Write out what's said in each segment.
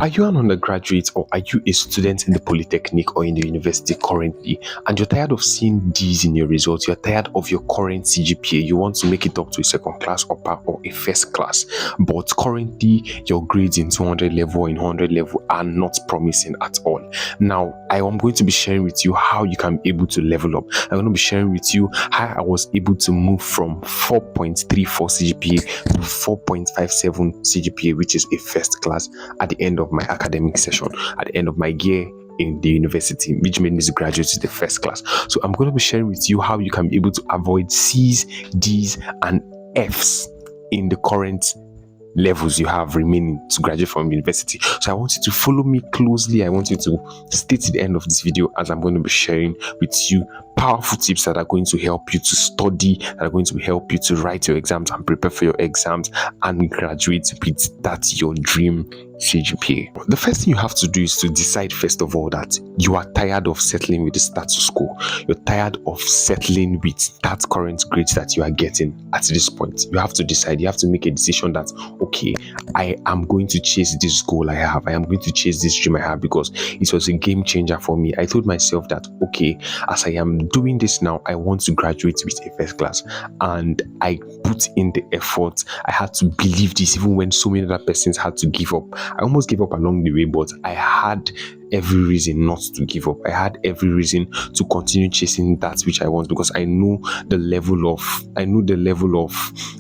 Are you an undergraduate or are you a student in the polytechnic or in the university currently, and you're tired of seeing D's in your results? You're tired of your current CGPA. You want to make it up to a second class upper or a first class, but currently your grades in 200 level or in 100 level are not promising at all. Now, I am going to be sharing with you how you can be able to level up. I'm going to be sharing with you how I was able to move from 4.34 CGPA to 4.57 CGPA, which is a first class, at the end of my academic session, at the end of my year in the university, which made me to graduate to the first class. So I'm going to be sharing with you how you can be able to avoid C's, D's, and F's in the current levels you have remaining to graduate from university. So I want you to follow me closely. I want you to stay to the end of this video, as I'm going to be sharing with you powerful tips that are going to help you to study, that are going to help you to write your exams and prepare for your exams and graduate with that your dream CGPA. The first thing you have to do is to decide, first of all, that you are tired of settling with the status quo. You're tired of settling with that current grades that you are getting at this point. You have to decide, you have to make a decision that, okay, I am going to chase this goal I have. I am going to chase this dream I have, because it was a game changer for me. I told myself that, okay, as I am doing this now, I want to graduate with a first class, and I put in the effort. I had to believe this even when so many other persons had to give up. I almost gave up along the way, but I had every reason not to give up. I had every reason to continue chasing that which I want, because I knew the level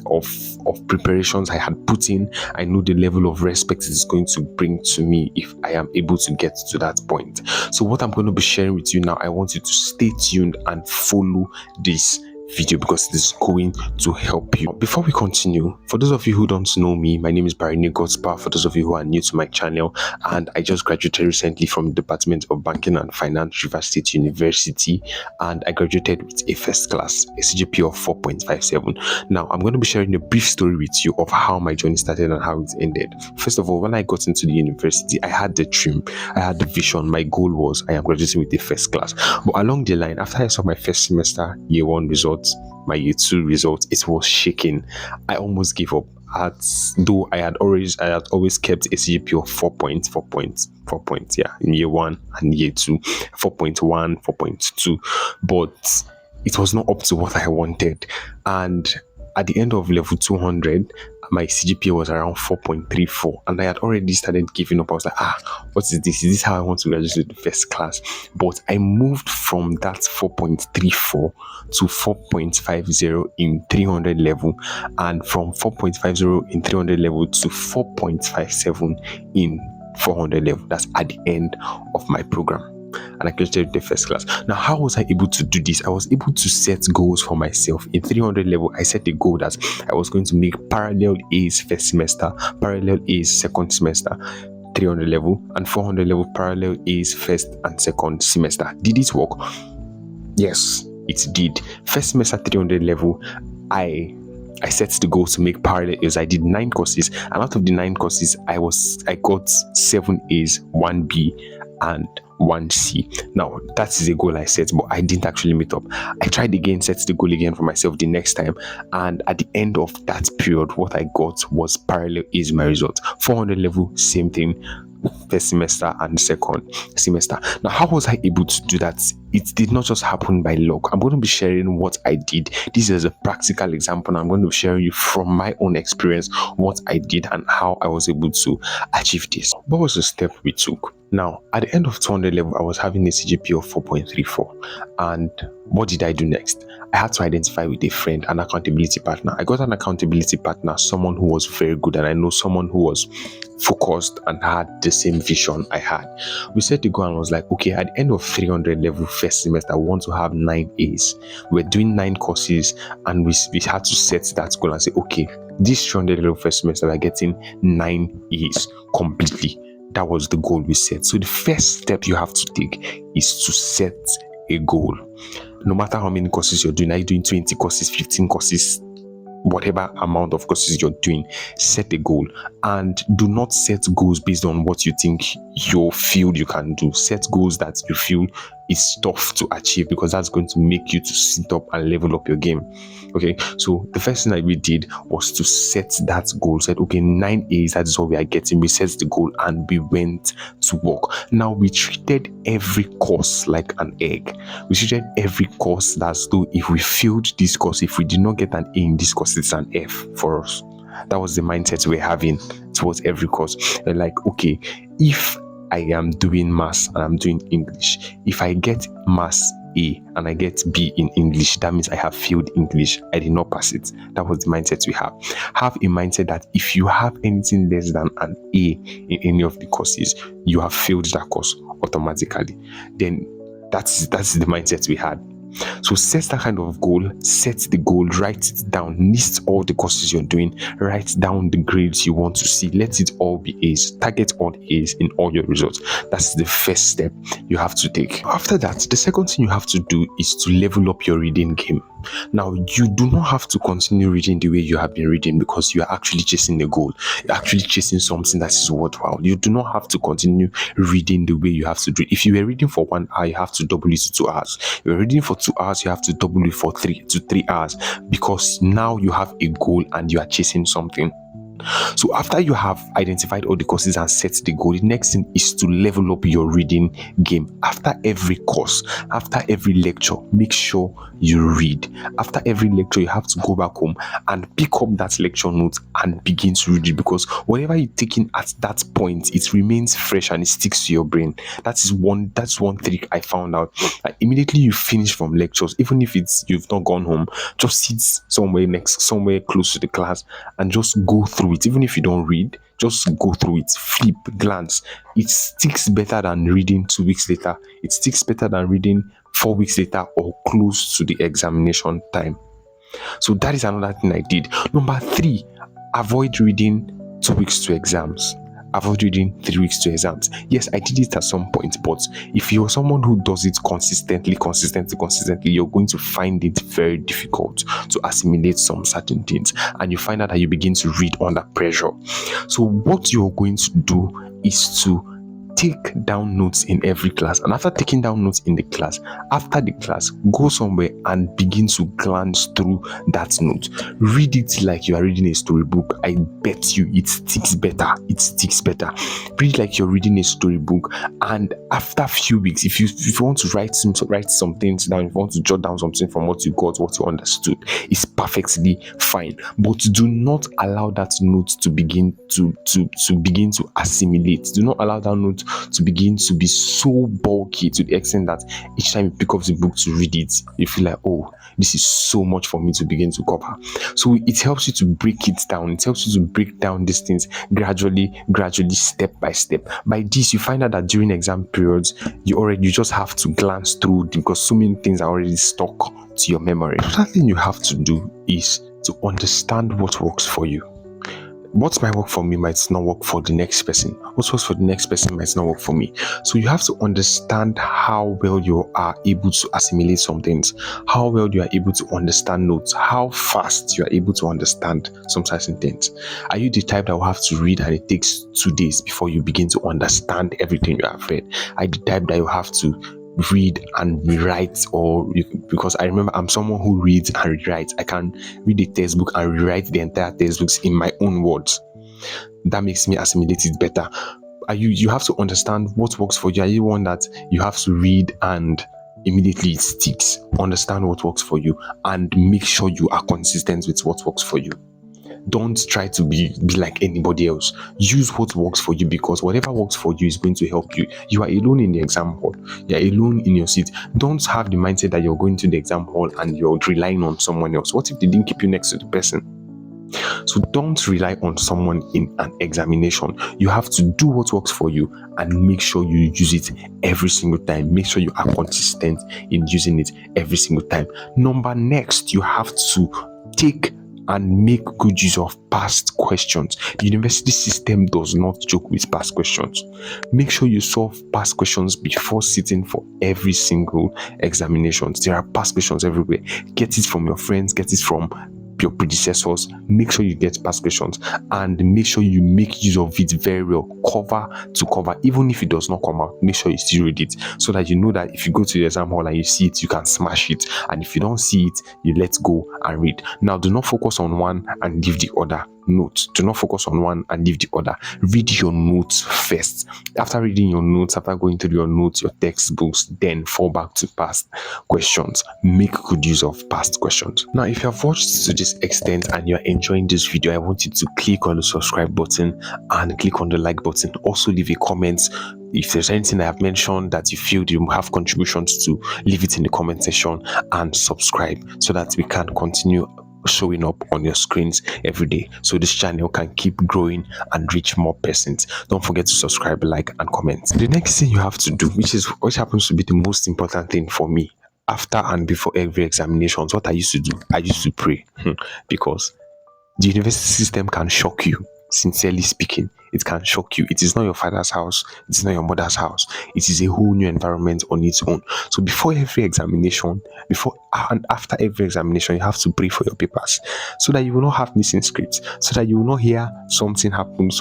of preparations I had put in. I knew the level of respect it is going to bring to me if I am able to get to that point. So what I'm going to be sharing with you now, I want you to stay tuned and follow this video, because it is going to help you. Before we continue, for those of you who don't know me, my name is Barine Godspa. For those of you who are new to my channel, and I just graduated recently from the Department of Banking and Finance, Rivers State University, and I graduated with a first class, a CGPA of 4.57. Now, I'm going to be sharing a brief story with you of how my journey started and how it ended. First of all, when I got into the university, I had the dream, I had the vision. My goal was I am graduating with a first class. But along the line, after I saw my first semester year 1 results, my year 2 results, it was shaking. I almost gave up. Though I had always kept a CGPA of 4 points, in year 1 and year 2, 4.1, 4.2, but it was not up to what I wanted. And at the end of level 200, my CGPA was around 4.34, and I had already started giving up. I was like, what is this? Is this how I want to graduate to the first class? But I moved from that 4.34 to 4.50 in 300 level, and from 4.50 in 300 level to 4.57 in 400 level. That's at the end of my program, and I graduated the first class. Now, how was I able to do this? I was able to set goals for myself. In 300 level, I set a goal that I was going to make parallel A's first semester, parallel A's second semester, 300 level, and 400 level parallel A's first and second semester. Did it work? Yes, it did. First semester 300 level, I set the goal to make parallel A's. I did 9 courses, and out of the 9 courses, I got 7 A's, 1 B, and 1 C. Now, that is a goal I set, but I didn't actually meet up. I tried again, set the goal again for myself the next time, and at the end of that period, what I got was parallel A's my result. 400 level, same thing, first semester and second semester. Now, how was I able to do that? It did not just happen by luck. I'm going to be sharing what I did. This is a practical example. I'm going to be sharing you from my own experience what I did and how I was able to achieve this. What was the step we took? Now, at the end of 200 level, I was having a CGPA of 4.34. And what did I do next? I had to identify with a friend, an accountability partner. I got an accountability partner, someone who was very good, and I know someone who was focused and had the same vision I had. We set the goal and was like, okay, at the end of 300 level first semester, we want to have 9 A's. We're doing 9 courses, and we had to set that goal and say, okay, this 300 level first semester, we're getting 9 A's completely. That was the goal we set. So the first step you have to take is to set a goal. No matter how many courses you're doing, are you doing 20 courses, 15 courses, whatever amount of courses you're doing, set a goal. And do not set goals based on what you think your field you can do. Set goals that you feel is tough to achieve, because that's going to make you to sit up and level up your game. Okay, so the first thing that we did was to set that goal. Said, okay, 9 A's, that is what we are getting. We set the goal and we went to work. Now we treated every course like an egg. We treated every course as though if we failed this course, if we did not get an A in this course, it's an F for us. That was the mindset we're having towards every course. We're like, okay, if I am doing maths and I'm doing English, if I get maths A and I get B in English, that means I have failed English. I did not pass it. That was the mindset we have. Have a mindset that if you have anything less than an A in any of the courses, you have failed that course automatically. Then that's the mindset we had. So set that kind of goal, set the goal, write it down, list all the courses you're doing, write down the grades you want to see, let it all be A's, target all A's in all your results. That's the first step you have to take. After that, the second thing you have to do is to level up your reading game. Now, you do not have to continue reading the way you have been reading because you are actually chasing a goal. You're actually chasing something that is worthwhile. You do not have to continue reading the way you have to do. If you were reading for 1 hour, you have to double it to 2 hours. If you're reading for 2 hours, you have to double it for 3 hours, because now you have a goal and you are chasing something. So after you have identified all the courses and set the goal, the next thing is to level up your reading game. After every course, after every lecture, make sure you read. After every lecture, you have to go back home and pick up that lecture note and begin to read it, because whatever you're taking at that point, it remains fresh and it sticks to your brain. That's one trick I found out. Like, immediately you finish from lectures, even if you've not gone home, just sit somewhere close to the class and just go through it. Even if you don't read, just go through it, flip, glance. It sticks better than reading 2 weeks later. It sticks better than reading 4 weeks later or close to the examination time. So that is another thing I did. Number 3, avoid reading 2 weeks to exams. Avoid reading 3 weeks to exams. Yes, I did it at some point, but if you're someone who does it consistently, you're going to find it very difficult to assimilate some certain things, and you find out that you begin to read under pressure. So what you're going to do is to take down notes in every class, and after taking down notes in the class, after the class, go somewhere and begin to glance through that note. Read it like you are reading a storybook. I bet you it sticks better. Read like you're reading a storybook, and after a few weeks, if you want to write some things down, if you want to jot down something from what you got, what you understood, it's perfectly fine. But do not allow that note to begin to assimilate. Do not allow that note to begin to be so bulky to the extent that each time you pick up the book to read it, you feel like, oh, this is so much for me to begin to cover. So it helps you to break it down. It helps you to break down these things gradually, step by step. By this, you find out that during exam periods, you just have to glance through, because so many things are already stuck to your memory. Another thing you have to do is to understand what works for you. What might work for me might not work for the next person. What works for the next person might not work for me. So you have to understand how well you are able to assimilate some things, how well you are able to understand notes, how fast you are able to understand some certain things. Are you the type that will have to read and it takes 2 days before you begin to understand everything you have read? Are you the type that you have to read and rewrite, because I remember I'm someone who reads and rewrites. I can read a textbook and rewrite the entire textbooks in my own words. That makes me assimilate it better. You have to understand what works for you. Are you one that you have to read and immediately it sticks? Understand what works for you and make sure you are consistent with what works for you. Don't try to be like anybody else. Use what works for you, because whatever works for you is going to help you. You are alone in the exam hall. You are alone in your seat. Don't have the mindset that you're going to the exam hall and you're relying on someone else. What if they didn't keep you next to the person? So don't rely on someone in an examination. You have to do what works for you and make sure you use it every single time. Make sure you are consistent in using it every single time. Next, you have to take and make good use of past questions. The university system does not joke with past questions. Make sure you solve past questions before sitting for every single examination. There are past questions everywhere. Get it from your friends, get it from your predecessors, make sure you get past questions, and make sure you make use of it very well, cover to cover. Even if it does not come out, make sure you still read it, so that you know that if you go to the exam hall and you see it, you can smash it. And if you don't see it, you let go and read. Now, do not focus on one and leave the other. Note, do not focus on one and leave the other. Read your notes first. After reading your notes, after going through your notes, your textbooks, then fall back to past questions. Make good use of past questions. Now, if you have watched to this extent and you're enjoying this video, I want you to click on the subscribe button and click on the like button. Also, leave a comment. If there's anything I have mentioned that you feel you have contributions to, leave it in the comment section, and subscribe so that we can continue showing up on your screens every day, so this channel can keep growing and reach more persons. Don't forget to subscribe, like, and comment. The next thing you have to do, which happens to be the most important thing for me after and before every examinations, what I used to do, I used to pray. Because the university system can shock you. Sincerely speaking, it can shock you. It is not your father's house, it is not your mother's house. It is a whole new environment on its own. So before every examination, before and after every examination, you have to pray for your papers, so that you will not have missing scripts, so that you will not hear something happened,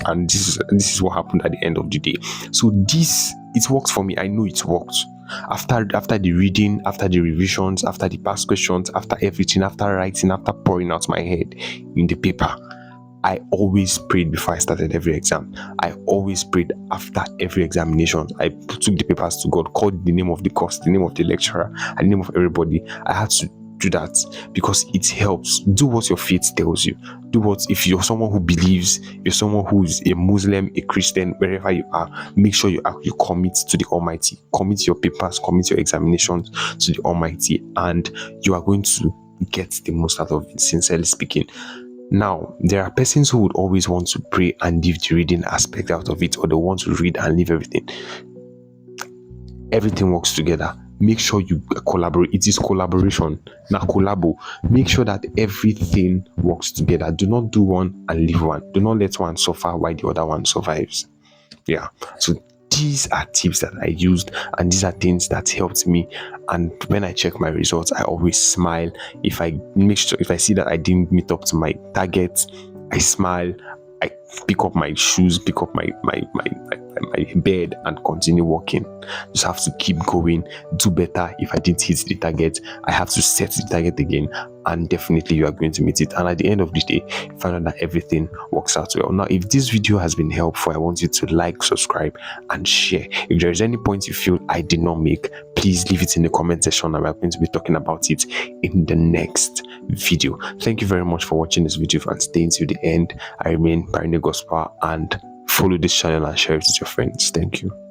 and this is what happened at the end of the day. So it works for me. I know it works. After the reading, after the revisions, after the past questions, after everything, after writing, after pouring out my head in the paper, I always prayed before I started every exam. I always prayed after every examination. I took the papers to God, called the name of the course, the name of the lecturer, and the name of everybody. I had to do that because it helps. Do what your faith tells you. Do what, if you're someone who believes, you're someone who is a Muslim, a Christian, wherever you are, make sure you commit to the Almighty. Commit your papers, commit your examinations to the Almighty, and you are going to get the most out of it, sincerely speaking. Now, there are persons who would always want to pray and leave the reading aspect out of it, or they want to read and leave everything. Everything works together. Make sure you collaborate. It is collaboration. Now, collabo. Make sure that everything works together. Do not do one and leave one. Do not let one suffer while the other one survives. Yeah. So these are tips that I used, and these are things that helped me. And when I check my results, I always smile. If I see that I didn't meet up to my target, I smile. I pick up my shoes, pick up my bed, and continue walking. Just have to keep going, do better. If I didn't hit the target, I have to set the target again, and definitely you are going to meet it. And at the end of the day, find out that everything works out well. Now, if this video has been helpful, I want you to like, subscribe, and share. If there is any point you feel I did not make, please leave it in the comment section, and we're going to be talking about it in the next video. Thank you very much for watching this video and staying till the end. I remain Barine Gospel, and follow this channel and share it with your friends. Thank you.